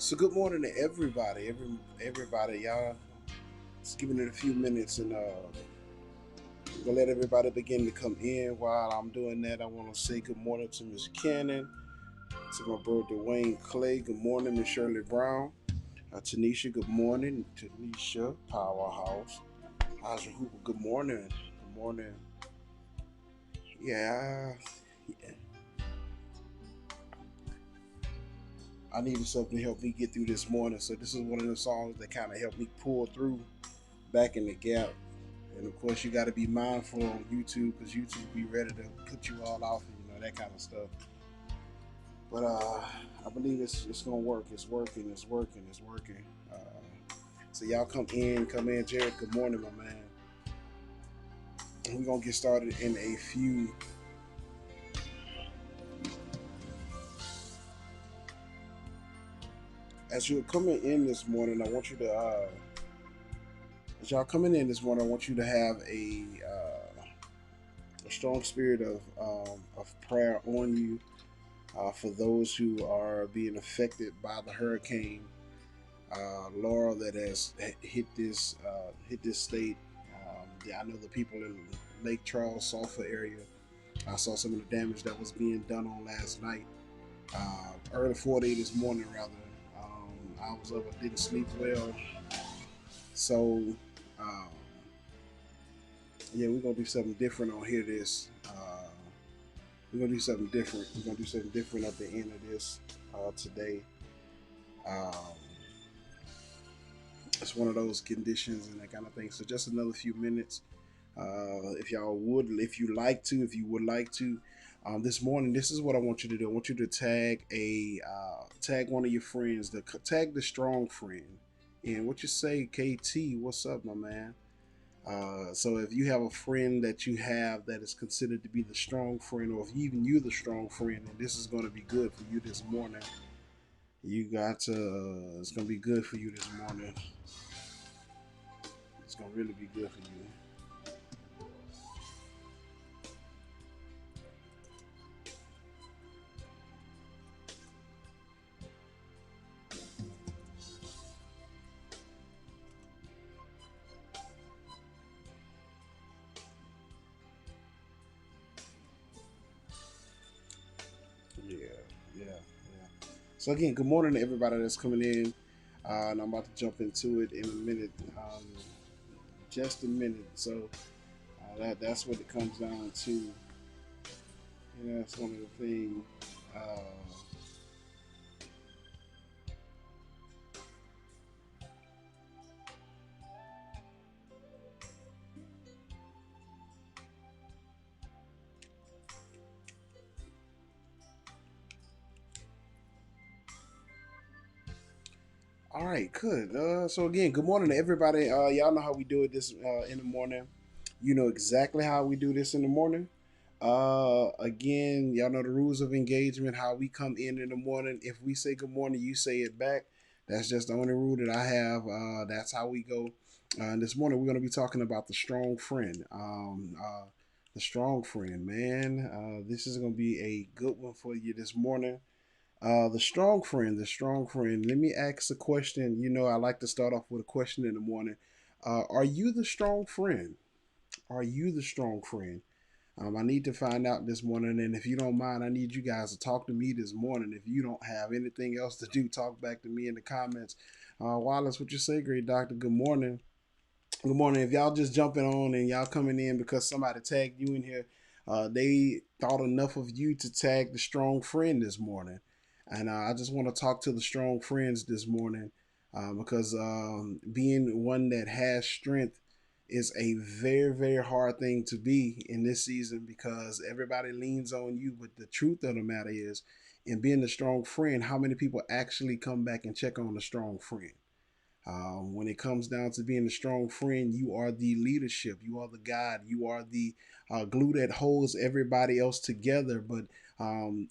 So good morning to everybody, everybody, y'all. Just giving it a few minutes, and gonna let everybody begin to come in. While I'm doing that, I want to say good morning to Miss Cannon, to my brother Dwayne Clay. Good morning, Miss Shirley Brown. Tanisha, good morning. Tanisha Powerhouse. Haja Hooper, good morning. Good morning. Yeah, yeah. I needed something to help me get through this morning, so this is one of the songs that kind of helped me pull through back in the gap. And of course, you got to be mindful on YouTube because YouTube be ready to put you all off and that kind of stuff. But I believe it's gonna work. It's working. It's working. It's working. So y'all come in, Jared. Good morning, my man. We're gonna get started in a few. As you're coming in this morning, I want you to. As y'all coming in this morning, I want you to have a strong spirit of prayer on you for those who are being affected by the hurricane Laura that has hit this state. I know the people in Lake Charles, Sulphur area. I saw some of the damage that was being done on last night. Early 4 this morning, rather. I was up, I didn't sleep well, so um, yeah, we're gonna do something different on here. We're gonna do something different. We're gonna do something different at the end of this today. Um, it's one of those conditions and that kind of thing. So just another few minutes. If you like to, if you would like to, this morning, this is what I want you to do. I want you to tag one of your friends. Tag the strong friend. And what you say, KT? What's up, my man? So if you have a friend that you have that is considered to be the strong friend, or if even you're the strong friend, and this is going to be good for you this morning, you got to. It's going to be good for you this morning. It's going to really be good for you. Yeah, yeah, yeah. So again, good morning to everybody that's coming in, and I'm about to jump into it in a minute, just a minute. So that's what it comes down to. That's one of the things. Uh, all right, good. So again, good morning to everybody. Y'all know how we do it this in the morning. You know exactly how we do this in the morning. Again, y'all know the rules of engagement. How we come in the morning. If we say good morning, you say it back. That's just the only rule that I have. That's how we go. This morning we're going to be talking about the strong friend. The strong friend, man. This is going to be a good one for you this morning. The strong friend, the strong friend. Let me ask a question. You know, I like to start off with a question in the morning. Are you the strong friend? Are you the strong friend? I need to find out this morning, and if you don't mind, I need you guys to talk to me this morning. If you don't have anything else to do, talk back to me in the comments. Wallace, what you say, great doctor? Good morning. Good morning. If y'all just jumping on and y'all coming in because somebody tagged you in here, they thought enough of you to tag the strong friend this morning. And I just want to talk to the strong friends this morning because being one that has strength is a very, very hard thing to be in this season because everybody leans on you. But the truth of the matter is, in being a strong friend, how many people actually come back and check on a strong friend? When it comes down to being a strong friend, you are the leadership, you are the guide, you are the glue that holds everybody else together. But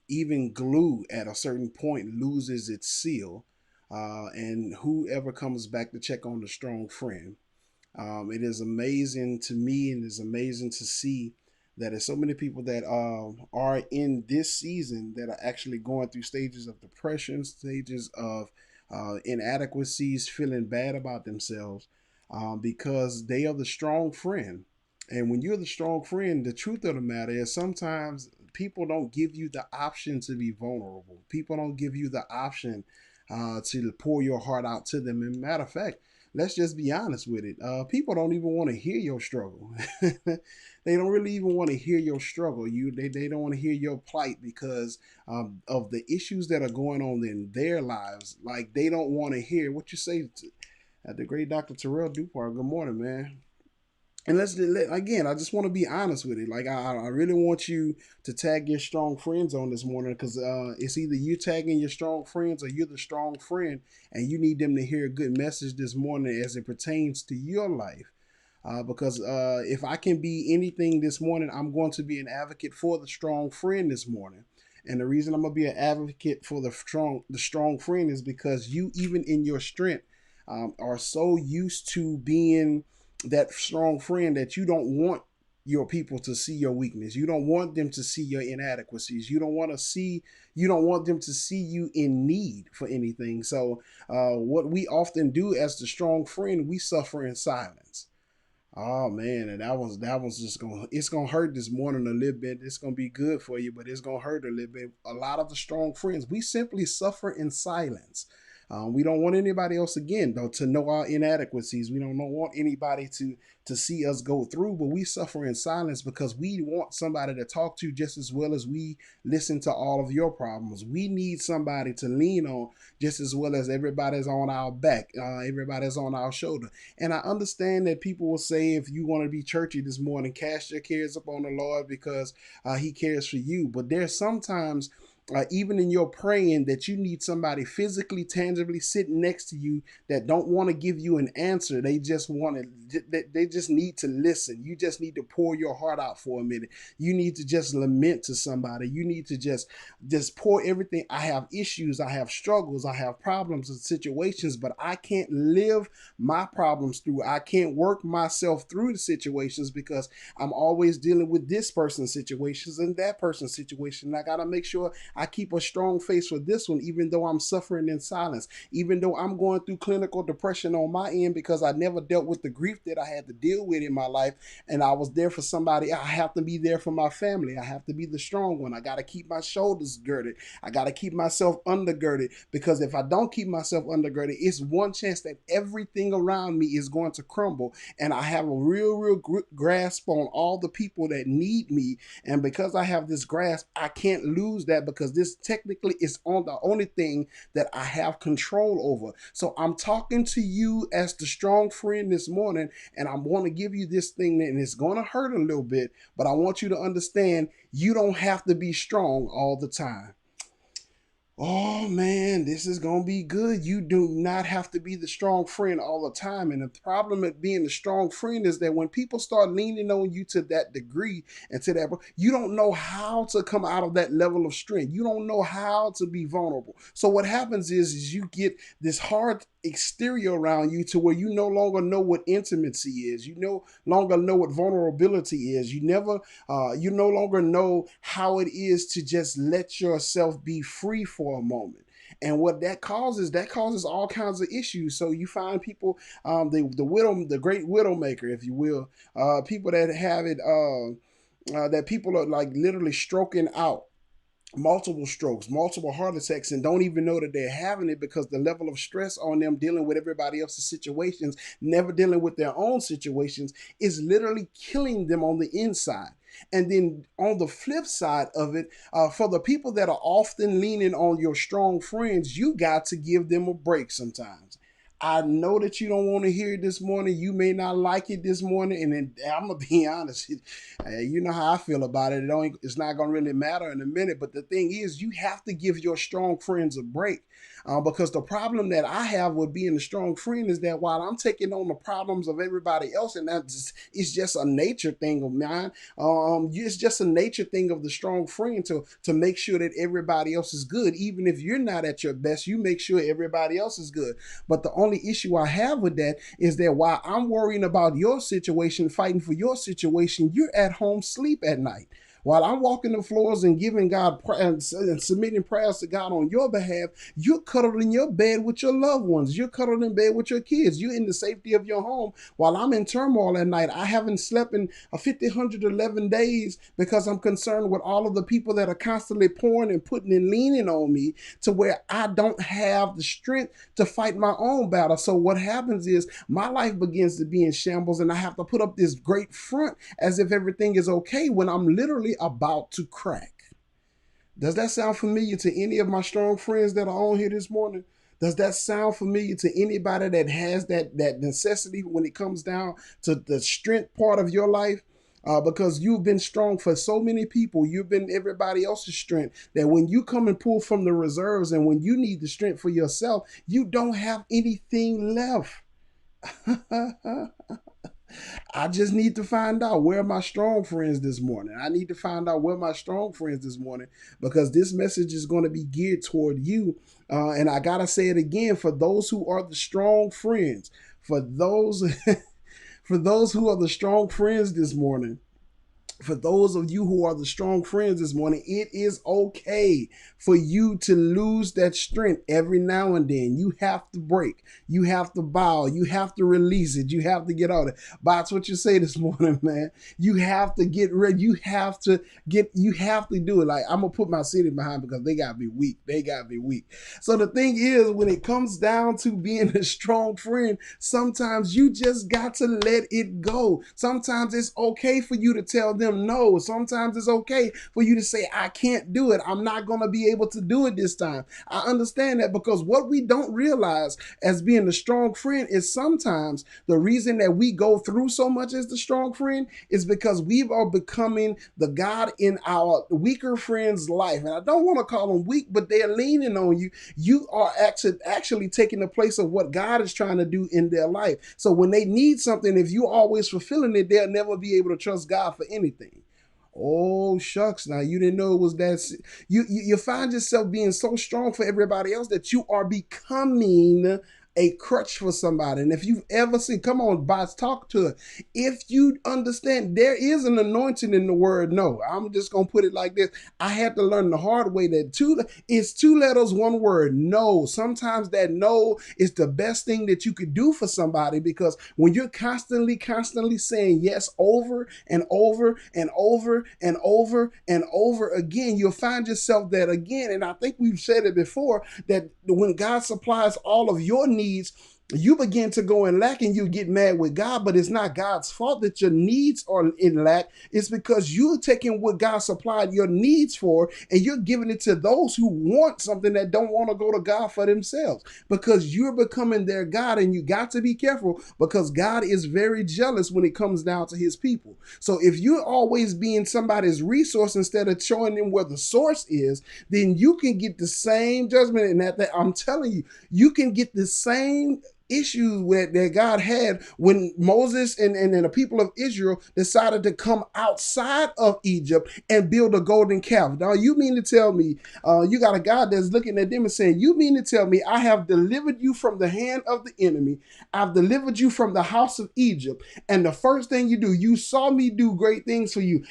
even glue at a certain point loses its seal, and whoever comes back to check on the strong friend. It is amazing to me, and it's amazing to see that there's so many people that are in this season that are actually going through stages of depression, stages of inadequacies, feeling bad about themselves, because they are the strong friend. And when you're the strong friend, the truth of the matter is sometimes people don't give you the option to be vulnerable. People don't give you the option to pour your heart out to them. And matter of fact, let's just be honest with it. People don't even want to hear your struggle. They don't really even want to hear your struggle. They don't want to hear your plight because of the issues that are going on in their lives. Like they don't want to hear what you say. The great Dr. Terrell Dupart. Good morning, man. And again, I just want to be honest with it. Like I really want you to tag your strong friends on this morning, because it's either you tagging your strong friends or you're the strong friend, and you need them to hear a good message this morning as it pertains to your life. Because if I can be anything this morning, I'm going to be an advocate for the strong friend this morning. And the reason I'm gonna be an advocate for the strong friend is because you, even in your strength, are so used to being that strong friend that you don't want your people to see your weakness. You don't want them to see your inadequacies. You don't want them to see you in need for anything. So what we often do as the strong friend, we suffer in silence. Oh man, and that was just gonna hurt this morning a little bit. It's gonna be good for you, but it's gonna hurt a little bit. A lot of the strong friends, we simply suffer in silence. We don't want anybody else, again, though, to know our inadequacies. We don't want anybody to see us go through, but we suffer in silence because we want somebody to talk to just as well as we listen to all of your problems. We need somebody to lean on just as well as everybody's on our back, everybody's on our shoulder. And I understand that people will say, if you want to be churchy this morning, cast your cares upon the Lord because He cares for you. But there's sometimes even in your praying, that you need somebody physically, tangibly sitting next to you that don't want to give you an answer. They just want to, they just need to listen. You just need to pour your heart out for a minute. You need to just lament to somebody. You need to just pour everything. I have issues, I have struggles, I have problems and situations, but I can't live my problems through. I can't work myself through the situations because I'm always dealing with this person's situations and that person's situation. And I got to make sure I keep a strong face for this one, even though I'm suffering in silence, even though I'm going through clinical depression on my end because I never dealt with the grief that I had to deal with in my life. And I was there for somebody. I have to be there for my family. I have to be the strong one. I got to keep my shoulders girded. I got to keep myself undergirded, because if I don't keep myself undergirded, it's one chance that everything around me is going to crumble. And I have a real grasp on all the people that need me. And because I have this grasp, I can't lose that, because this technically is on the only thing that I have control over. So I'm talking to you as the strong friend this morning, and I want to give you this thing, and it's going to hurt a little bit, but I want you to understand you don't have to be strong all the time. Oh man, this is gonna be good. You do not have to be the strong friend all the time. And the problem with being the strong friend is that when people start leaning on you to that degree and to that, you don't know how to come out of that level of strength. You don't know how to be vulnerable. So what happens is you get this hard exterior around you to where you no longer know what intimacy is. You no longer know what vulnerability is. You no longer know how it is to just let yourself be free for a moment. And what that causes all kinds of issues. So you find people, the great widowmaker, if you will, people that have it, that people are like literally stroking out multiple strokes, multiple heart attacks, and don't even know that they're having it because the level of stress on them dealing with everybody else's situations, never dealing with their own situations, is literally killing them on the inside. And then on the flip side of it, for the people that are often leaning on your strong friends, you got to give them a break sometimes. I know that you don't want to hear it this morning. You may not like it this morning, and then, I'm gonna be honest. You know how I feel about it. It's not gonna really matter in a minute. But the thing is, you have to give your strong friends a break, because the problem that I have with being a strong friend is that while I'm taking on the problems of everybody else, and it's just a nature thing of mine. It's just a nature thing of the strong friend to make sure that everybody else is good, even if you're not at your best. You make sure everybody else is good. But the only issue I have with that is that while I'm worrying about your situation, fighting for your situation, you're at home sleep at night. While I'm walking the floors and giving God and submitting prayers to God on your behalf, you're cuddled in your bed with your loved ones. You're cuddled in bed with your kids. You're in the safety of your home. While I'm in turmoil at night, I haven't slept in 111 days because I'm concerned with all of the people that are constantly pouring and putting and leaning on me to where I don't have the strength to fight my own battle. So what happens is my life begins to be in shambles and I have to put up this great front as if everything is okay when I'm literally about to crack. Does that sound familiar to any of my strong friends that are on here this morning? Does that sound familiar to anybody that has that necessity when it comes down to the strength part of your life? Because you've been strong for so many people, you've been everybody else's strength, that when you come and pull from the reserves and when you need the strength for yourself, you don't have anything left. I just need to find out where my strong friends this morning. I need to find out where my strong friends this morning, because this message is going to be geared toward you. And I gotta say it again, for those who are the strong friends, for those for those who are the strong friends this morning. For those of you who are the strong friends this morning, it is okay for you to lose that strength every now and then. You have to break. You have to bow. You have to release it. You have to get out of it. That's what you say this morning, man. You have to get rid. You have to do it. Like, I'm going to put my city behind because they got to be weak. They got to be weak. So the thing is, when it comes down to being a strong friend, sometimes you just got to let it go. Sometimes it's okay for you to tell them no. Sometimes it's okay for you to say, I can't do it. I'm not going to be able to do it this time. I understand that, because what we don't realize as being a strong friend is sometimes the reason that we go through so much as the strong friend is because we are becoming the God in our weaker friend's life. And I don't want to call them weak, but they're leaning on you. You are actually taking the place of what God is trying to do in their life. So when they need something, if you're always fulfilling it, they'll never be able to trust God for anything. Oh shucks! Now you didn't know it was that. You find yourself being so strong for everybody else that you are becoming a crutch for somebody. And if you've ever seen, come on, boss, talk to it. If you understand, there is an anointing in the word no. I'm just gonna put it like this. I had to learn the hard way that it's two letters, one word, no. Sometimes that no is the best thing that you could do for somebody, because when you're constantly saying yes over and over and over and over and over again, you'll find yourself that again, and I think we've said it before, that when God supplies all of your needs, you begin to go in lack and you get mad with God, but it's not God's fault that your needs are in lack. It's because you're taking what God supplied your needs for and you're giving it to those who want something that don't want to go to God for themselves, because you're becoming their God. And you got to be careful, because God is very jealous when it comes down to his people. So if you're always being somebody's resource instead of showing them where the source is, then you can get the same judgment. And that I'm telling you, you can get the same issues that God had when Moses and the people of Israel decided to come outside of Egypt and build a golden calf. Now, you mean to tell me, you got a God that's looking at them and saying, you mean to tell me I have delivered you from the hand of the enemy, I've delivered you from the house of Egypt, and the first thing you do, you saw me do great things for you.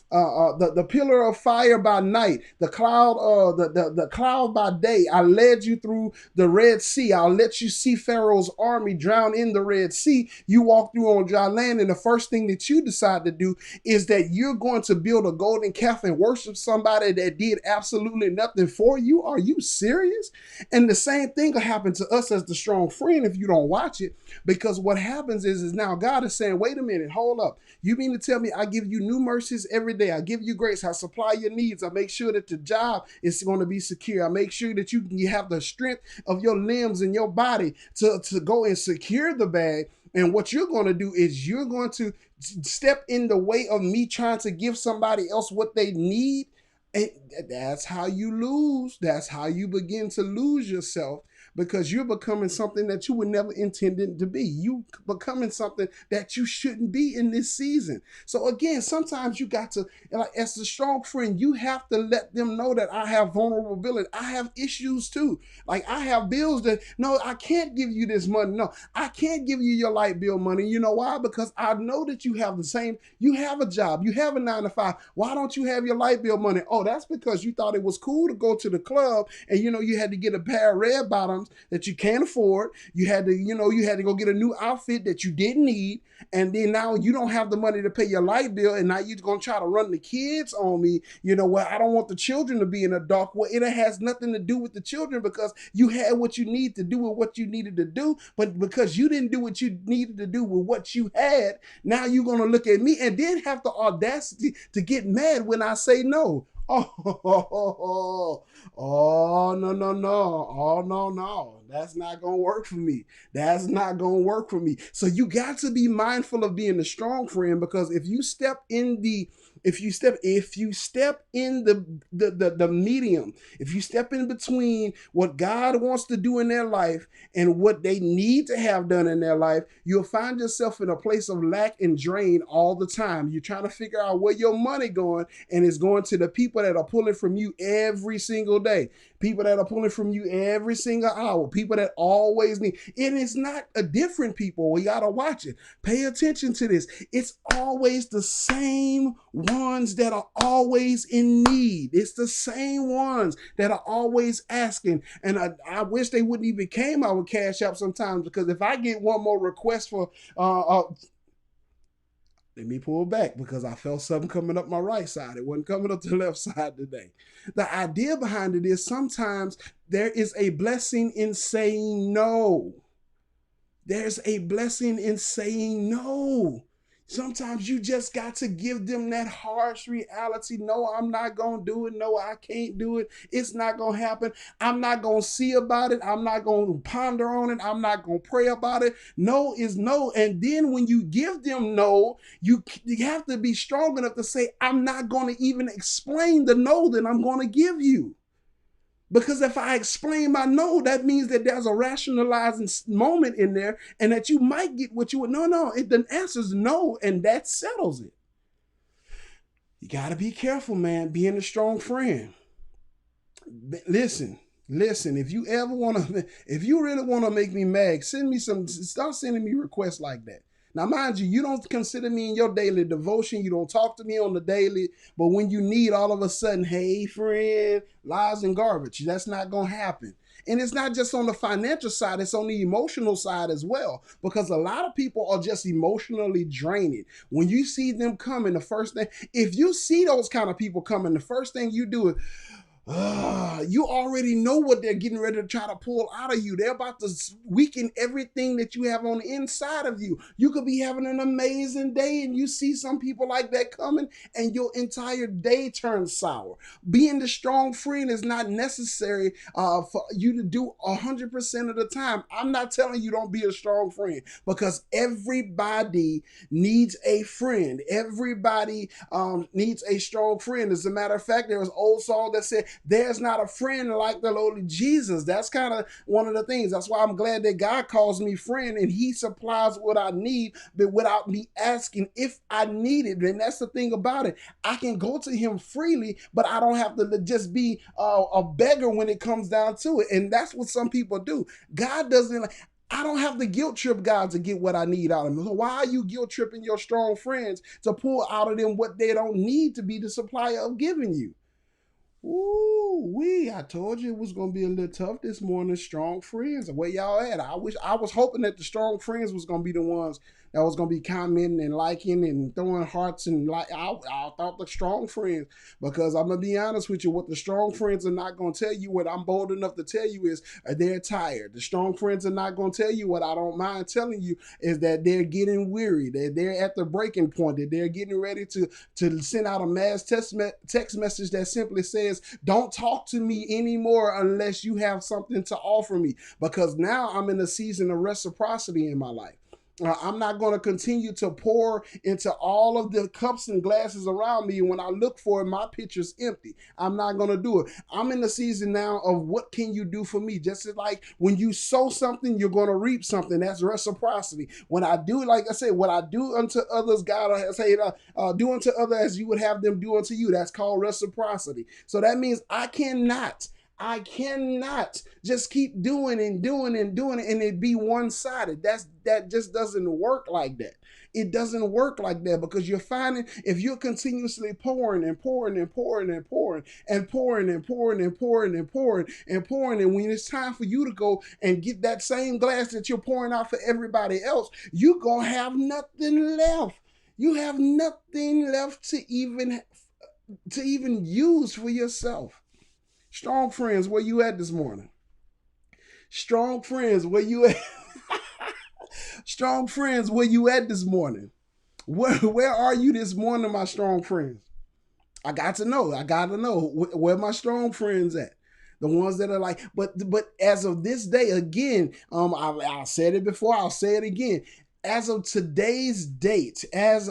The pillar of fire by night, the cloud, the cloud by day. I led you through the Red Sea. I'll let you see Pharaoh's army drown in the Red Sea. You walk through on dry land, and the first thing that you decide to do is that you're going to build a golden calf and worship somebody that did absolutely nothing for you. Are you serious? And the same thing will happen to us as the strong friend if you don't watch it, because what happens is now God is saying, wait a minute, hold up. You mean to tell me I give you new mercies every day? I give you grace. I supply your needs. I make sure that the job is going to be secure. I make sure that you have the strength of your limbs and your body to go and secure the bag. And what you're going to do is you're going to step in the way of me trying to give somebody else what they need. And that's how you lose. That's how you begin to lose yourself, because you're becoming something that you were never intended to be. You becoming something that you shouldn't be in this season. So again, sometimes you got to, like, as a strong friend, you have to let them know that I have vulnerability. I have issues too. Like, I have bills that, no, I can't give you this money. No, I can't give you your light bill money. You know why? Because I know that you have the same, you have a job, you have a 9 to 5. Why don't you have your light bill money? Oh, that's because you thought it was cool to go to the club and you had to get a pair of red bottoms that you can't afford. You had to, you had to go get a new outfit that you didn't need. And then now you don't have the money to pay your light bill, and now you're gonna try to run the kids on me. Well, I don't want the children to be in the dark. Well, it has nothing to do with the children, because you had what you need to do with what you needed to do, but because you didn't do what you needed to do with what you had, now you're gonna look at me and then have the audacity to get mad when I say no. Oh, no, no, no. Oh, no, no. That's not going to work for me. That's not going to work for me. So you got to be mindful of being a strong friend, because if you step in the medium, if you step in between what God wants to do in their life and what they need to have done in their life, you'll find yourself in a place of lack and drain all the time. You're trying to figure out where your money going, and it's going to the people that are pulling from you every single day, people that are pulling from you every single hour, people that always need. And it's not a different people. We got to watch it. Pay attention to this. It's always the same ones that are always in need. It's the same ones that are always asking. And I wish they wouldn't even came out with Cash App sometimes, because if I get one more request for let me pull back, because I felt something coming up my right side. It wasn't coming up the left side today. The idea behind it is sometimes there is a blessing in saying no. There's a blessing in saying no. Sometimes you just got to give them that harsh reality. No, I'm not going to do it. No, I can't do it. It's not going to happen. I'm not going to see about it. I'm not going to ponder on it. I'm not going to pray about it. No is no. And then when you give them no, you have to be strong enough to say, I'm not going to even explain the no that I'm going to give you. Because if I explain my no, that means that there's a rationalizing moment in there, and that you might get what you would. No, the answer is no, and that settles it. You got to be careful, man, being a strong friend. Listen, if you really want to make me mad, start sending me requests like that. Now, mind you, you don't consider me in your daily devotion. You don't talk to me on the daily. But when you need, all of a sudden, hey, friend, lies and garbage. That's not going to happen. And it's not just on the financial side. It's on the emotional side as well. Because a lot of people are just emotionally draining. When you see them coming, the first thing, if you see those kind of people coming, the first thing you do is, you already know what they're getting ready to try to pull out of you. They're about to weaken everything that you have on the inside of you. You could be having an amazing day, and you see some people like that coming, and your entire day turns sour. Being the strong friend is not necessary for you to do 100% of the time. I'm not telling you don't be a strong friend, because everybody needs a friend. Everybody needs a strong friend. As a matter of fact, there was an old song that said, there's not a friend like the Lord Jesus. That's kind of one of the things. That's why I'm glad that God calls me friend, and he supplies what I need, but without me asking if I need it. And that's the thing about it. I can go to him freely, but I don't have to just be a beggar when it comes down to it. And that's what some people do. God doesn't. I don't have to guilt trip God to get what I need out of them. So why are you guilt tripping your strong friends to pull out of them what they don't need to be the supplier of giving you? I told you it was gonna be a little tough this morning. Strong friends, where y'all at? I was hoping that the strong friends was gonna be the ones that was gonna be commenting and liking and throwing hearts and like. I thought the strong friends, because I'm gonna be honest with you, what the strong friends are not gonna tell you, what I'm bold enough to tell you, is they're tired. The strong friends are not gonna tell you what I don't mind telling you, is that they're getting weary, that they're at the breaking point, that they're getting ready to send out a mass text message that simply says, don't talk to me anymore unless you have something to offer me, because now I'm in a season of reciprocity in my life. I'm not going to continue to pour into all of the cups and glasses around me. When I look for it, my pitcher's empty. I'm not going to do it. I'm in the season now of what can you do for me? Just like when you sow something, you're going to reap something. That's reciprocity. When I do, like I said, what I do unto others, God has said, do unto others as you would have them do unto you. That's called reciprocity. So that means I cannot just keep doing and doing and doing it and it be one-sided. That just doesn't work like that. It doesn't work like that because you're finding if you're continuously pouring and pouring and pouring and pouring and pouring and pouring and pouring and pouring and pouring, and when it's time for you to go and get that same glass that you're pouring out for everybody else, you're gonna have nothing left. You have nothing left to even use for yourself. Strong friends, where you at this morning? Strong friends, where you at? Strong friends, where you at this morning? Where are you this morning, my strong friends? I got to know. I got to know where my strong friends at. The ones that are like, but as of this day, again, I said it before, I'll say it again. As of today's date, as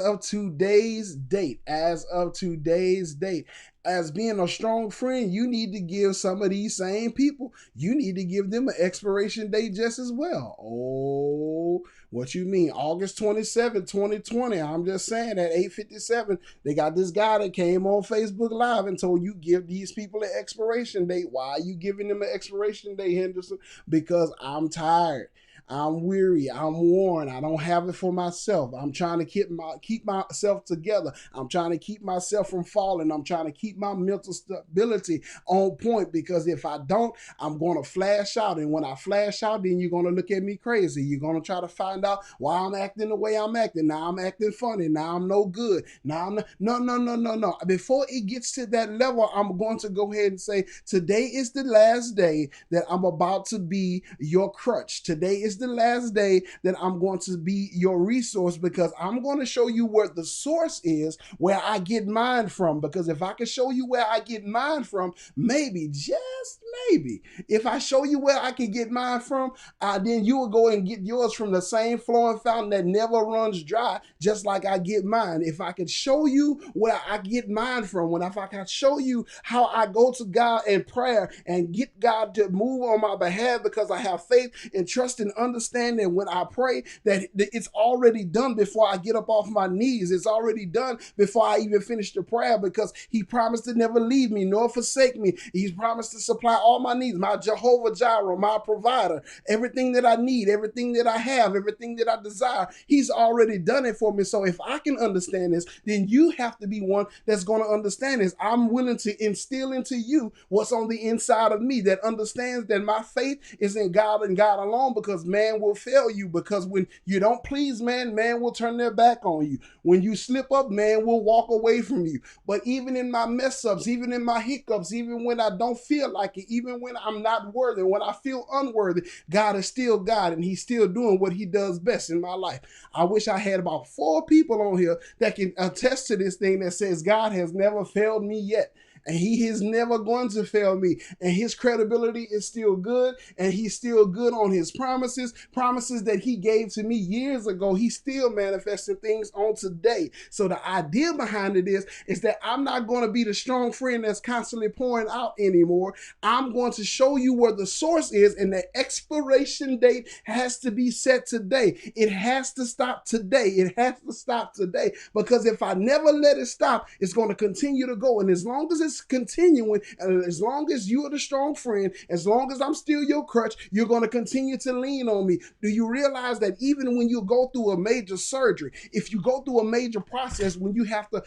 being a strong friend, you need to give some of these same people, you need to give them an expiration date just as well. Oh, what you mean? August 27, 2020. I'm just saying at 8:57, they got this guy that came on Facebook Live and told you give these people an expiration date. Why are you giving them an expiration date, Henderson? Because I'm tired. I'm weary. I'm worn. I don't have it for myself. I'm trying to keep myself together. I'm trying to keep myself from falling. I'm trying to keep my mental stability on point because if I don't, I'm going to flash out. And when I flash out, then you're going to look at me crazy. You're going to try to find out why I'm acting the way I'm acting. Now I'm acting funny. Now I'm no good. Now I'm no. Before it gets to that level, I'm going to go ahead and say, today is the last day that I'm about to be your crutch. Today is the last day that I'm going to be your resource because I'm going to show you where the source is, where I get mine from. Because if I can show you where I get mine from, maybe, just maybe, if I show you where I can get mine from, then you will go and get yours from the same flowing fountain that never runs dry, just like I get mine. If I could show you where I get mine from, if I can show you how I go to God in prayer and get God to move on my behalf because I have faith and trust and understanding when I pray that it's already done before I get up off my knees. It's already done before I even finish the prayer because he promised to never leave me nor forsake me. He's promised to supply all my needs, my Jehovah Jireh, my provider, everything that I need, everything that I have, everything that I desire. He's already done it for me. So if I can understand this, then you have to be one that's going to understand this. I'm willing to instill into you what's on the inside of me that understands that my faith is in God and God alone, because man will fail you. Because when you don't please man, man will turn their back on you. When you slip up, man will walk away from you. But even in my mess ups, even in my hiccups, even when I don't feel like it, even when I'm not worthy, when I feel unworthy, God is still God and he's still doing what he does best in my life. I wish I had about 4 people on here that can attest to this thing that says God has never failed me yet. And he is never going to fail me. And his credibility is still good. And he's still good on his promises that he gave to me years ago. He's still manifesting things on today. So the idea behind it is that I'm not going to be the strong friend that's constantly pouring out anymore. I'm going to show you where the source is, and the expiration date has to be set today. It has to stop today. It has to stop today. Because if I never let it stop, it's going to continue to go. And as long as it's continuing, and as long as you are the strong friend, as long as I'm still your crutch, you're going to continue to lean on me. Do you realize that even when you go through a major surgery, if you go through a major process, when you have to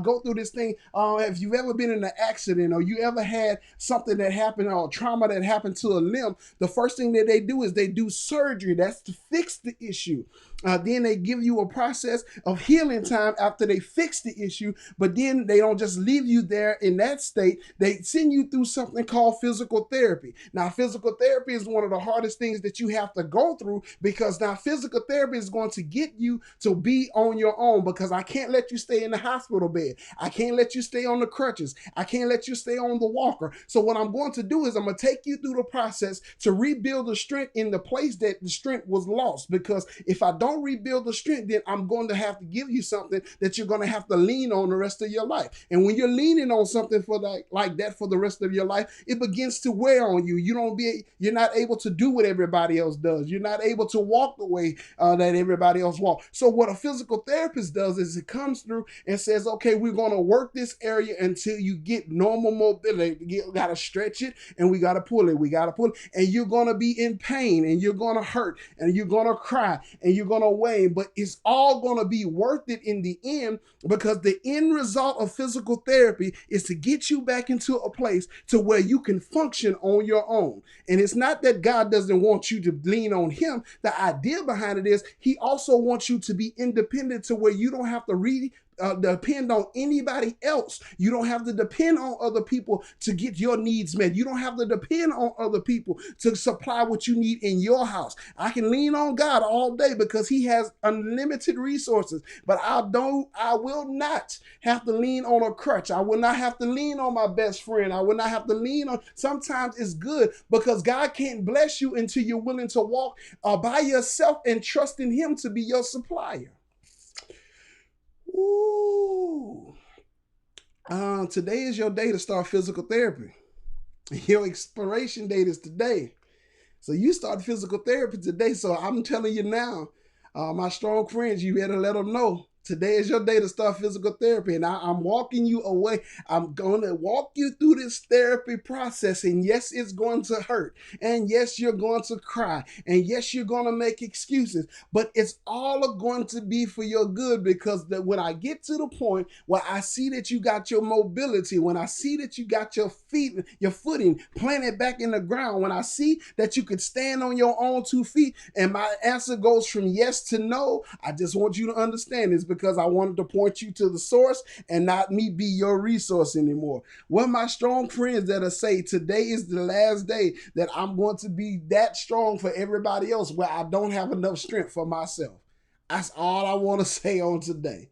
go through this thing, if you've ever been in an accident or you ever had something that happened or trauma that happened to a limb, the first thing that they do is they do surgery. That's to fix the issue. Then they give you a process of healing time after they fix the issue, but then they don't just leave you there in that state. They send you through something called physical therapy. Now, physical therapy is one of the hardest things that you have to go through, because now physical therapy is going to get you to be on your own, because I can't let you stay in the hospital bed. I can't let you stay on the crutches. I can't let you stay on the walker. So what I'm going to do is I'm going to take you through the process to rebuild the strength in the place that the strength was lost, because if I don't don't rebuild the strength, then I'm going to have to give you something that you're going to have to lean on the rest of your life. And when you're leaning on something for like that for the rest of your life, it begins to wear on you. You're not able to do what everybody else does. You're not able to walk the way that everybody else walks. So what a physical therapist does is it comes through and says, okay, we're going to work this area until you get normal mobility. You got to stretch it and we got to pull it. We got to pull it. And you're going to be in pain and you're going to hurt and you're going to cry and you're going to wane, but it's all going to be worth it in the end, because the end result of physical therapy is to get you back into a place to where you can function on your own. And it's not that God doesn't want you to lean on him. The idea behind it is he also wants you to be independent to where you don't have to depend on anybody else. You don't have to depend on other people to get your needs met. You don't have to depend on other people to supply what you need in your house. I can lean on God all day because he has unlimited resources, but I will not have to lean on a crutch. I will not have to lean on my best friend. I will not have to lean on. Sometimes it's good because God can't bless you until you're willing to walk by yourself and trust in him to be your supplier. Ooh. Today is your day to start physical therapy. Your expiration date is today. So you start physical therapy today. So I'm telling you now, my strong friends, you better let them know. Today is your day to start physical therapy, and I'm walking you away. I'm going to walk you through this therapy process, and yes, it's going to hurt, and yes, you're going to cry, and yes, you're going to make excuses, but it's all going to be for your good, because when I get to the point where I see that you got your mobility, when I see that you got your feet, your footing planted back in the ground, when I see that you could stand on your own 2 feet, and my answer goes from yes to no, I just want you to understand this, because I wanted to point you to the source and not me be your resource anymore. One of my strong friends that'll say today is the last day that I'm going to be that strong for everybody else where I don't have enough strength for myself. That's all I want to say on today.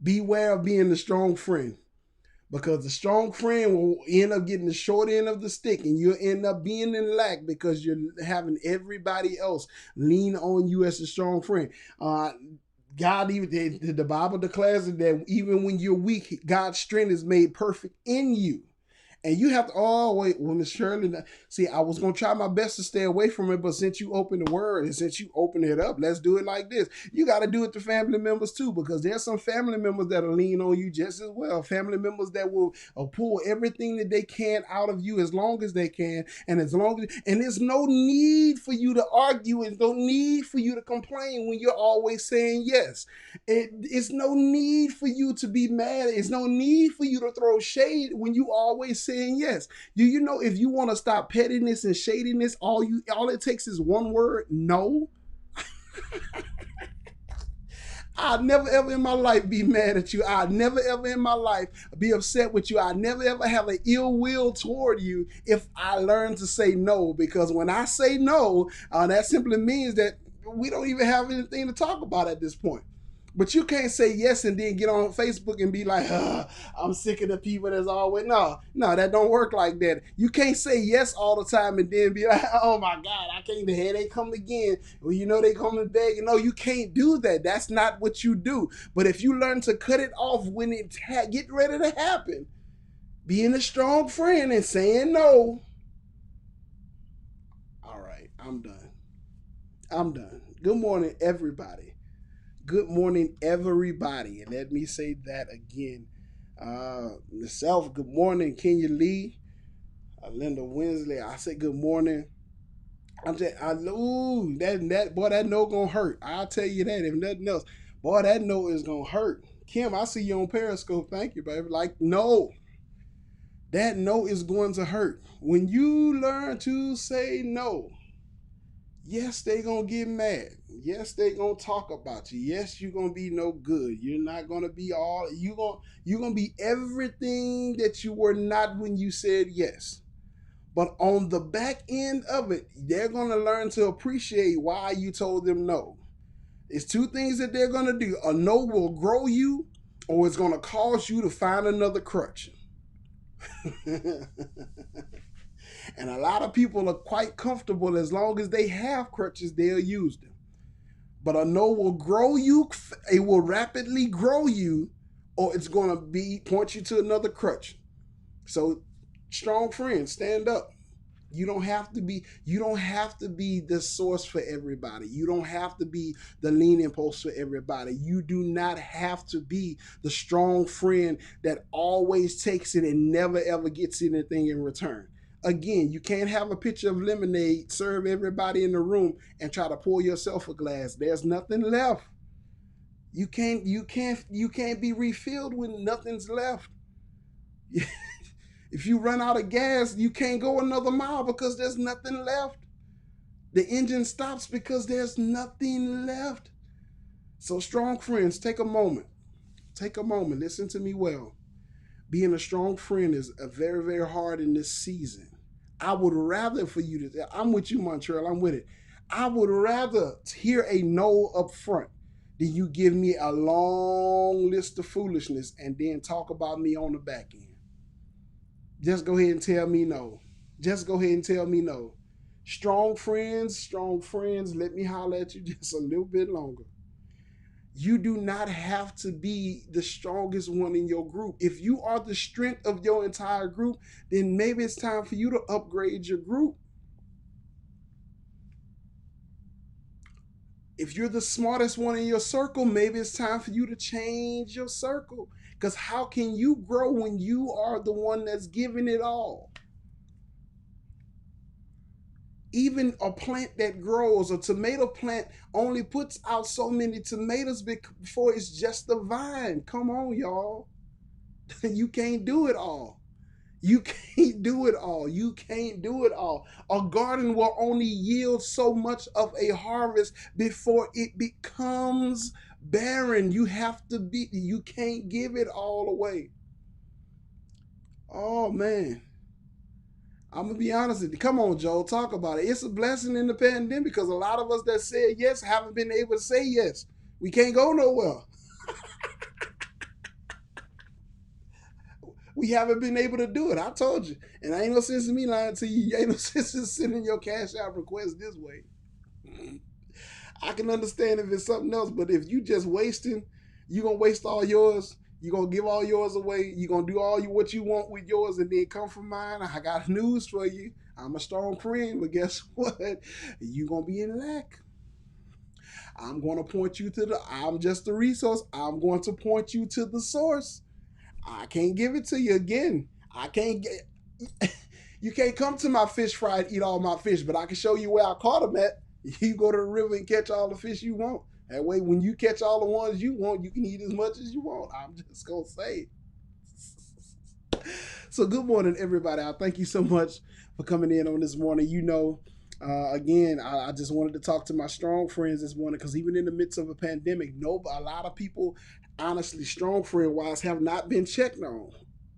Beware of being the strong friend, because the strong friend will end up getting the short end of the stick, and you'll end up being in lack because you're having everybody else lean on you as a strong friend. God, even the Bible declares that even when you're weak, God's strength is made perfect in you. And you have to, oh, wait, well, Miss Shirley, see, I was going to try my best to stay away from it, but since you opened the word and since you opened it up, let's do it like this. You got to do it to family members too, because there's some family members that'll lean on you just as well. Family members that will pull everything that they can out of you as long as they can. And there's no need for you to argue, and no need for you to complain when you're always saying yes. It's no need for you to be mad. It's no need for you to throw shade when you always saying yes. Do you know if you want to stop pettiness and shadiness, all it takes is one word: no. I'll never ever in my life be mad at you. I'll never ever in my life be upset with you. I'll never ever have an ill will toward you if I learn to say no. Because when I say no, that simply means that we don't even have anything to talk about at this point. But you can't say yes and then get on Facebook and be like, I'm sick of the people that's always, no, that don't work like that. You can't say yes all the time and then be like, oh my God, I can't, here they come again. Well, you know they coming back. No, you can't do that. That's not what you do. But if you learn to cut it off when it get ready to happen, being a strong friend and saying no. All right, I'm done. Good morning, everybody. Good morning, everybody. And let me say that again. Myself, good morning, Kenya Lee, Linda Winsley. I say good morning. That note gonna hurt. I'll tell you that, if nothing else. Boy, that note is gonna hurt. Kim, I see you on Periscope. Thank you, baby. Like, no. That no is going to hurt. When you learn to say no, yes, they gonna get mad. Yes, they gonna talk about you. Yes, you're gonna be no good. You're not gonna be all. You're gonna be everything that you were not when you said yes. But on the back end of it, they're gonna learn to appreciate why you told them no. It's two things that they're gonna do. A no will grow you, or it's gonna cause you to find another crutch. And a lot of people are quite comfortable as long as they have crutches, they'll use them. But a no will grow you. It will rapidly grow you, or it's going to be point you to another crutch. So, strong friends, stand up. You don't have to be the source for everybody. You don't have to be the leaning post for everybody. You do not have to be the strong friend that always takes it and never ever gets anything in return. Again, you can't have a pitcher of lemonade, serve everybody in the room, and try to pour yourself a glass. There's nothing left. You can't be refilled when nothing's left. If you run out of gas, you can't go another mile because there's nothing left. The engine stops because there's nothing left. So, strong friends, take a moment. Take a moment. Listen to me well. Being a strong friend is very, very hard in this season. I would rather for you to, I'm with you, Montreal, I'm with it. I would rather hear a no up front than you give me a long list of foolishness and then talk about me on the back end. Just go ahead and tell me no. Just go ahead and tell me no. Strong friends, let me holler at you just a little bit longer. You do not have to be the strongest one in your group. If you are the strength of your entire group, then maybe it's time for you to upgrade your group. If you're the smartest one in your circle, maybe it's time for you to change your circle. Because how can you grow when you are the one that's giving it all? Even a plant that grows, a tomato plant only puts out so many tomatoes before it's just a vine. Come on, y'all. You can't do it all. You can't do it all. You can't do it all. A garden will only yield so much of a harvest before it becomes barren. You can't give it all away. Oh, man. I'm gonna be honest with you. Come on, Joel, talk about it. It's a blessing in the pandemic because a lot of us that said yes haven't been able to say yes. We can't go nowhere. We haven't been able to do it. I told you, and I ain't no sense in me lying to you. Ain't no sense in sending your cash out request this way. I can understand if it's something else, but if you just wasting, you gonna waste all yours. You gonna give all yours away. You gonna do what you want with yours, and then come from mine. I got news for you. I'm a strong friend, but guess what? You gonna be in lack. I'm gonna point you to the. I'm just the resource. I'm going to point you to the source. I can't give it to you again. I can't get. You can't come to my fish fry and eat all my fish, but I can show you where I caught them at. You go to the river and catch all the fish you want. That way, when you catch all the ones you want, you can eat as much as you want. I'm just gonna say. So, good morning, everybody. I thank you so much for coming in on this morning. Again, I just wanted to talk to my strong friends this morning because even in the midst of a pandemic, a lot of people, honestly, strong friend wise, have not been checked on.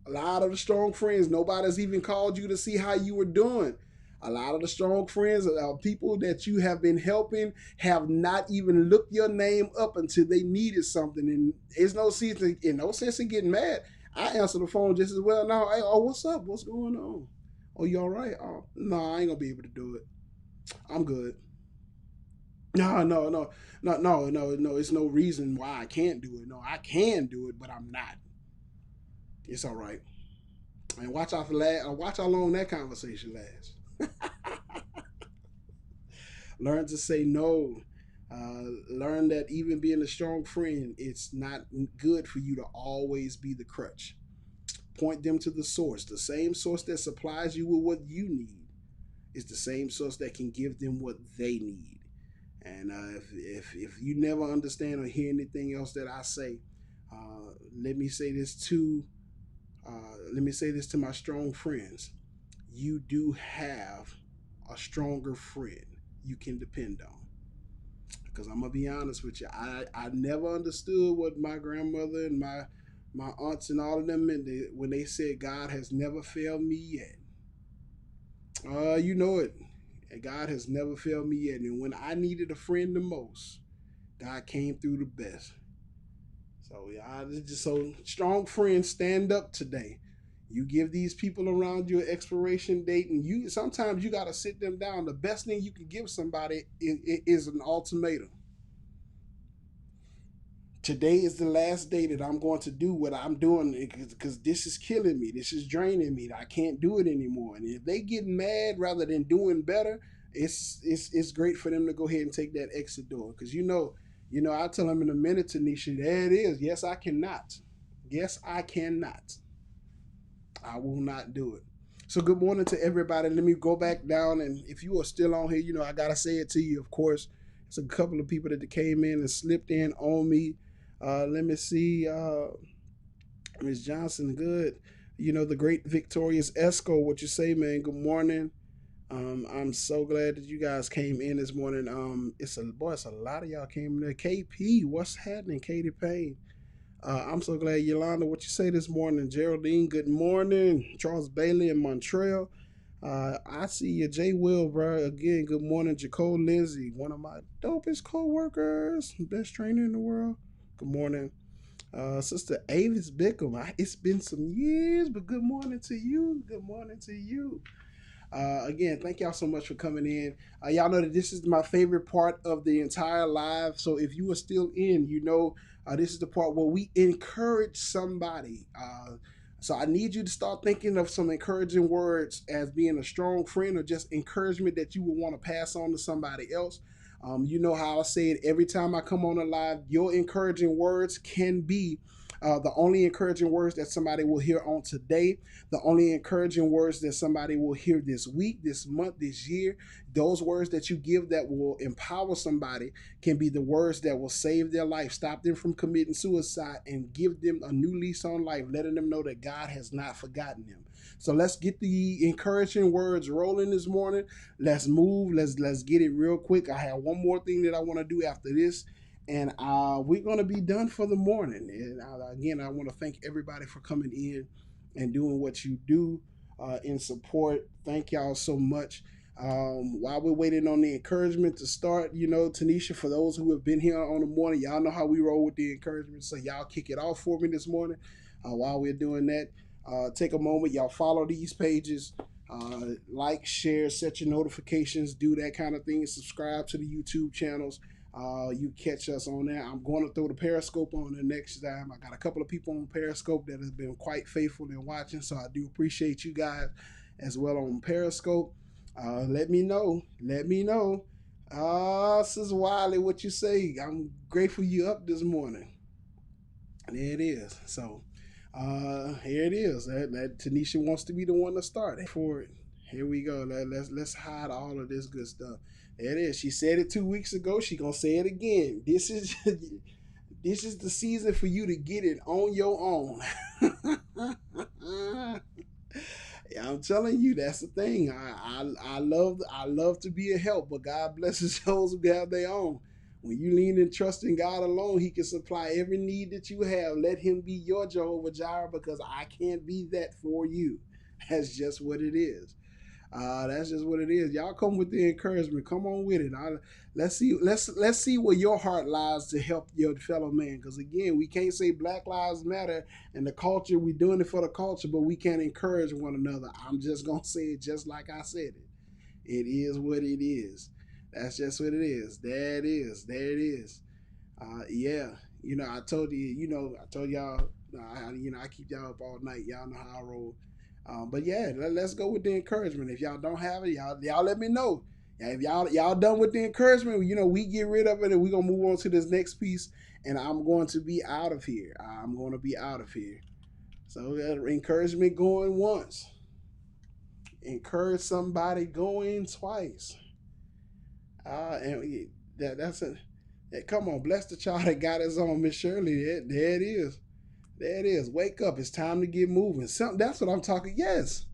A lot of the strong friends, nobody's even called you to see how you were doing. A lot of the strong friends, people that you have been helping, have not even looked your name up until they needed something. And there's no sense in getting mad. I answer the phone just as well. No, hey, oh, what's up? What's going on? Oh, you all right? Oh, no, I ain't gonna be able to do it. I'm good. No, no, no, no, no, no, no. It's no reason why I can't do it. No, I can do it, but I'm not. It's all right. And watch how long that conversation lasts. Learn to say no. Learn that even being a strong friend, it's not good for you to always be the crutch. Point them to the source. The same source that supplies you with what you need is the same source that can give them what they need. And if you never understand or hear anything else that I say, let me say this to my strong friends. You do have a stronger friend you can depend on. Because I'm gonna be honest with you, I never understood what my grandmother and my aunts and all of them meant when they said God has never failed me yet. You know it. God has never failed me yet. And when I needed a friend the most, God came through the best. So yeah, just so strong friends, stand up today. You give these people around you an expiration date, and you sometimes you got to sit them down. The best thing you can give somebody is an ultimatum. Today is the last day that I'm going to do what I'm doing because this is killing me. This is draining me. I can't do it anymore. And if they get mad rather than doing better, it's great for them to go ahead and take that exit door. Because I tell them in a minute, Tanisha, there it is. Yes, I cannot. Yes, I cannot. I will not do it. So good morning to everybody. Let me go back down, and if you are still on here, I gotta say it to you. Of course, it's a couple of people that came in and slipped in on me. Let me see, Miss Johnson, good. The great Victorious Esco. What you say, man? Good morning. I'm so glad that you guys came in this morning. It's a lot of y'all came in there. KP, what's happening? Katie Payne. I'm so glad, Yolanda, what you say this morning. Geraldine, good morning. Charles Bailey in Montreal. I see you, Jay Will, bro. Again, good morning. Jacole Lindsay, one of my dopest co-workers, best trainer in the world. Good morning. Sister Avis Bickham. It's been some years, but good morning to you. Good morning to you. Again, thank y'all so much for coming in. Y'all know that this is my favorite part of the entire live. So if you are still in, this is the part where we encourage somebody. So I need you to start thinking of some encouraging words as being a strong friend or just encouragement that you would want to pass on to somebody else. You know how I say it every time I come on a live, your encouraging words can be the only encouraging words that somebody will hear on today, the only encouraging words that somebody will hear this week, this month, this year. Those words that you give that will empower somebody can be the words that will save their life, stop them from committing suicide, and give them a new lease on life, letting them know that God has not forgotten them. So let's get the encouraging words rolling this morning. Let's move. Let's get it real quick. I have one more thing that I want to do after this, and we're going to be done for the morning. And again, I want to thank everybody for coming in and doing what you do in support. Thank y'all so much. While we're waiting on the encouragement to start, Tanisha, for those who have been here on the morning, y'all know how we roll with the encouragement. So y'all kick it off for me this morning. While we're doing that, take a moment, y'all follow these pages. Like, share, set your notifications, do that kind of thing. Subscribe to the YouTube channels. You catch us on there. I'm going to throw the Periscope on the next time. I got a couple of people on Periscope that have been quite faithful in watching, so I do appreciate you guys as well on Periscope. Let me know. Let me know. Sis Wiley, what you say? I'm grateful you up this morning. There it is. So, here it is. That Tanisha wants to be the one to start for it. Here we go. Let's hide all of this good stuff. There it is. She said it 2 weeks ago. She gonna say it again. This is this is the season for you to get it on your own. Yeah, I'm telling you, that's the thing. I love to be a help, but God blesses those who have their own. When you lean and trust in God alone, He can supply every need that you have. Let Him be your Jehovah Jireh, because I can't be that for you. That's just what it is. That's just what it is. Y'all come with the encouragement. Come on with it. Let's see where your heart lies to help your fellow man. Because again, we can't say Black Lives Matter and the culture. We're doing it for the culture, but we can't encourage one another. I'm just gonna say it just like I said it. It is what it is. That's just what it is. There it is. There it is. Yeah. I told you. I told y'all. I keep y'all up all night. Y'all know how I roll. But yeah, let's go with the encouragement. If y'all don't have it, y'all let me know. Yeah, if y'all done with the encouragement, we get rid of it and we're gonna move on to this next piece. And I'm going to be out of here. I'm going to be out of here. So encouragement going once. Encourage somebody going twice. And that's a come on, bless the child that got his on, Miss Shirley. There it is. There it is. Wake up. It's time to get moving. That's what I'm talking. Yes.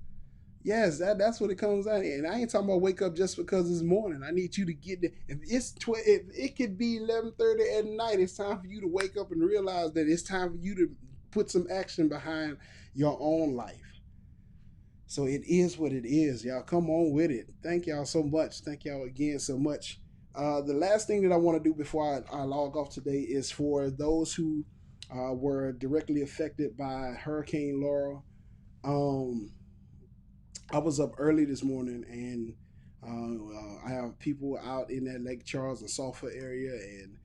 Yes, that's what it comes down to. And I ain't talking about wake up just because it's morning. I need you to get there. If it could be 11:30 at night, it's time for you to wake up and realize that it's time for you to put some action behind your own life. So it is what it is, y'all. Come on with it. Thank y'all so much. Thank y'all again so much. The last thing that I want to do before I log off today is for those who were directly affected by Hurricane Laura. I was up early this morning, and I have people out in that Lake Charles and Sulphur area, and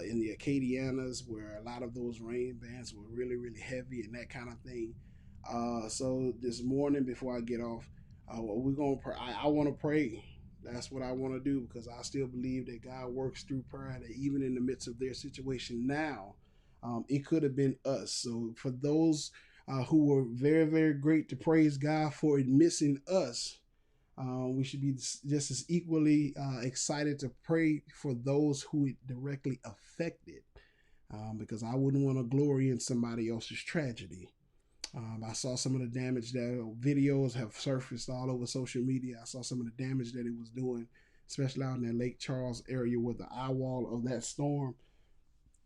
in the Acadianas, where a lot of those rain bands were really, really heavy and that kind of thing. So this morning, before I get off, we're gonna. I want to pray. That's what I want to do because I still believe that God works through prayer. That even in the midst of their situation now, it could have been us. So for those who were very, very great to praise God for it missing us, we should be just as equally excited to pray for those who it directly affected, because I wouldn't want to glory in somebody else's tragedy. I saw some of the damage that videos have surfaced all over social media. I saw some of the damage that it was doing, especially out in that Lake Charles area where the eye wall of that storm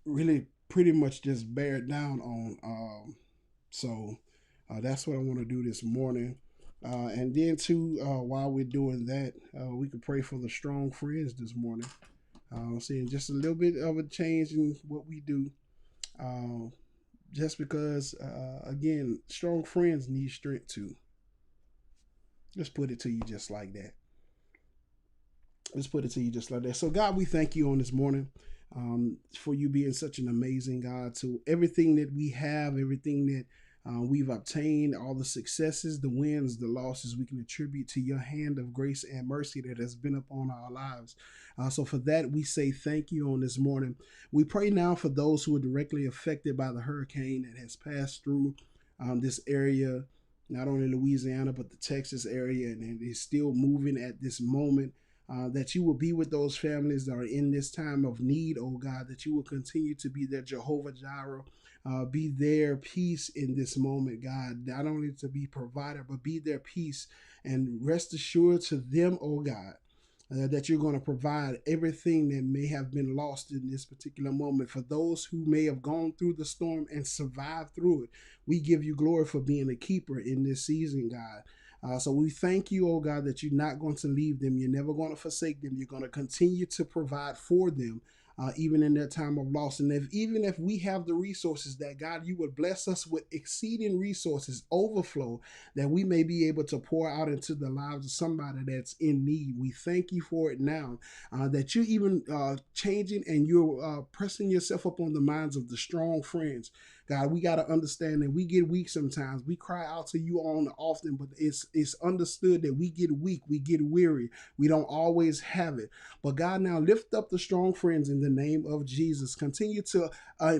really pretty much just bear down on. So that's what I want to do this morning. And then too, while we're doing that, we could pray for the strong friends this morning. Seeing just a little bit of a change in what we do. Just because, again, strong friends need strength too. Let's put it to you just like that. Let's put it to you just like that. So, God, we thank you on this morning, for you being such an amazing God. To everything that we have, everything that we've obtained, all the successes, the wins, the losses, we can attribute to your hand of grace and mercy that has been upon our lives. So for that, we say thank you on this morning. We pray now for those who are directly affected by the hurricane that has passed through this area, not only Louisiana, but the Texas area, and it is still moving at this moment. That you will be with those families that are in this time of need, oh God, that you will continue to be their Jehovah Jireh, be their peace in this moment, God, not only to be provider, but be their peace, and rest assured to them, oh God, that you're going to provide everything that may have been lost in this particular moment. For those who may have gone through the storm and survived through it, we give you glory for being a keeper in this season, God. So we thank you, oh God, that you're not going to leave them. You're never going to forsake them. You're going to continue to provide for them, even in their time of loss. And even if we have the resources, that God, you would bless us with exceeding resources, overflow, that we may be able to pour out into the lives of somebody that's in need. We thank you for it now, that you're even changing and you're pressing yourself up on the minds of the strong friends. God, we got to understand that we get weak sometimes. We cry out to you on often, but it's understood that we get weak, we get weary. We don't always have it. But God, now lift up the strong friends in the name of Jesus. Continue to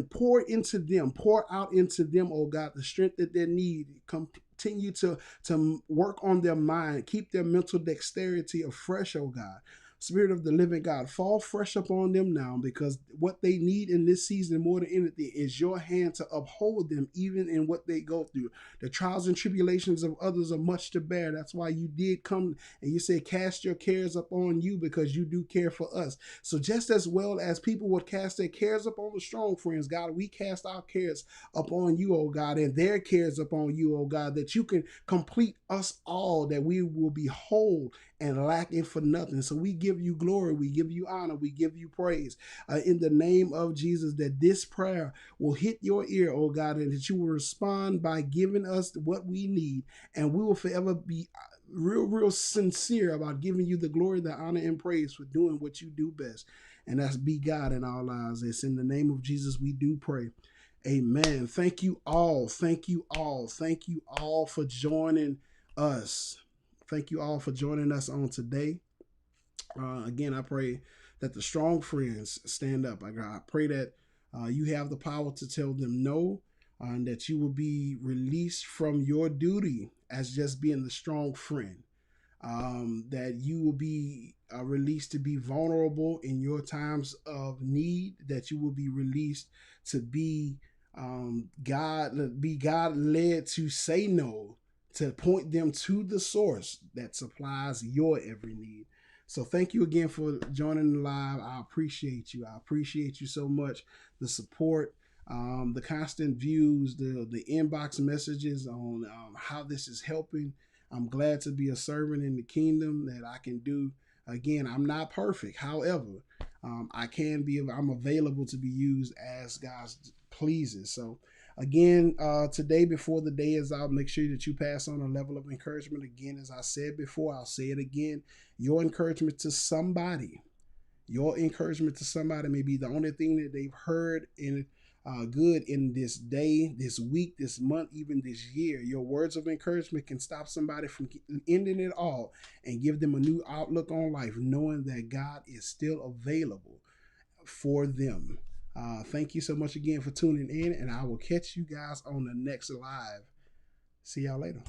pour into them, pour out into them, oh God, the strength that they need. Continue to work on their mind, keep their mental dexterity afresh, oh God. Spirit of the living God, fall fresh upon them now, because what they need in this season more than anything is your hand to uphold them even in what they go through. The trials and tribulations of others are much to bear. That's why you did come and you said, cast your cares upon you, because you do care for us. So just as well as people would cast their cares upon the strong friends, God, we cast our cares upon you, oh God, and their cares upon you, oh God, that you can complete us all, that we will be whole and lacking for nothing. So we give you glory, we give you honor, we give you praise in the name of Jesus, that this prayer will hit your ear, oh God, and that you will respond by giving us what we need, and we will forever be real sincere about giving you the glory, the honor, and praise for doing what you do best, and that's be God in our lives. It's in the name of Jesus we do pray. Amen. Thank you all. Thank you all. Thank you all for joining us. Thank you all for joining us on today. Again, I pray that the strong friends stand up. I pray that you have the power to tell them no, and that you will be released from your duty as just being the strong friend. That you will be released to be vulnerable in your times of need, that you will be released to be God led to say no, to point them to the source that supplies your every need. So thank you again for joining the live. I appreciate you. I appreciate you so much. The support, the constant views, the inbox messages on how this is helping. I'm glad to be a servant in the kingdom, that I can do. Again, I'm not perfect. However, I'm available to be used as God pleases. So again, today, before the day is out, make sure that you pass on a level of encouragement. Again, as I said before, I'll say it again. Your encouragement to somebody Your encouragement to somebody may be the only thing that they've heard in good in this day, this week, this month, even this year. Your words of encouragement can stop somebody from ending it all and give them a new outlook on life, knowing that God is still available for them. Thank you so much again for tuning in, and I will catch you guys on the next live. See y'all later.